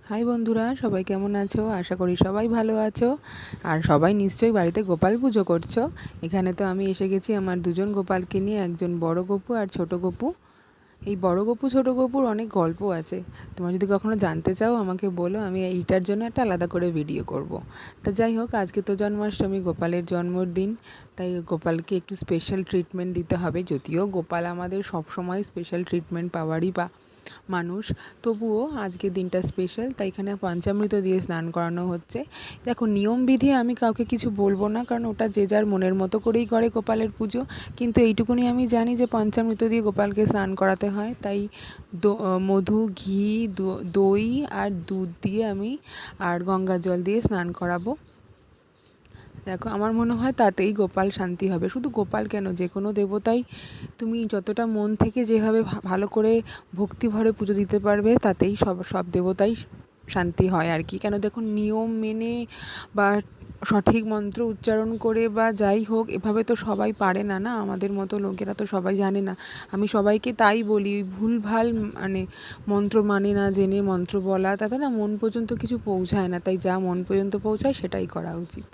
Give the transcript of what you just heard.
High বন্ধুরা, সবাই কেমন আছো? আশা করি সবাই ভালো আছো। আর সবাই নিশ্চয়ই বাড়িতে গোপাল পুজো করছো। এখানে তো আমি এসে গেছি আমার দুজন গোপালকে নিয়ে, একজন বড় গপু আর ছোট গপু। এই বড় গপু ছোট গপুর অনেক গল্প আছে। তোমরা যদি কখনো জানতে চাও আমাকে বলো, আমি এইটার জন্য একটা আলাদা করে ভিডিও করব। তা যাই হোক, আজকে তো জন্মাষ্টমী, গোপালের জন্মদিন, তাই গোপালকে একটু স্পেশাল ট্রিটমেন্ট দিতে হবে। যদিও গোপাল আমাদের সব সময় স্পেশাল ট্রিটমেন্ট পাওয়ারই মানুষ, তবুও আজকের দিনটা স্পেশাল, তাই এখানে পঞ্চামৃত দিয়ে স্নান করানো হচ্ছে। দেখো, নিয়মবিধি আমি কাউকে কিছু বলবো না, কারণ ওটা যে যার মনের মতো করেই করে গোপালের পুজো। কিন্তু এইটুকুনি আমি জানি যে পঞ্চামৃত দিয়ে গোপালকে স্নান করাতে হয়, তাই মধু, ঘি, দই আর দুধ দিয়ে আমি আর গঙ্গা জল দিয়ে স্নান করাবো। দেখো, আমার মনে হয় তাতেই গোপাল শান্তি হবে। শুধু গোপাল কেন, যে কোনো দেবতাই তুমি যতটা মন থেকে যেভাবে ভালো করে ভক্তি ভরে পুজো দিতে পারবে, তাতেই সব সব দেবতাই শান্তি হয় আর কি। কেন দেখুন, নিয়ম মেনে বা সঠিক মন্ত্র উচ্চারণ করে বা যাই হোক, এভাবে তো সবাই পারে না, না আমাদের মতো লোকেরা তো সবাই জানে না। আমি সবাইকে তাই বলি, ভুলভাল মানে মন্ত্র মানে না জেনে মন্ত্র বলা, তাতে না মন পর্যন্ত কিছু পৌঁছায় না। তাই যা মন পর্যন্ত পৌঁছায় সেটাই করা উচিত।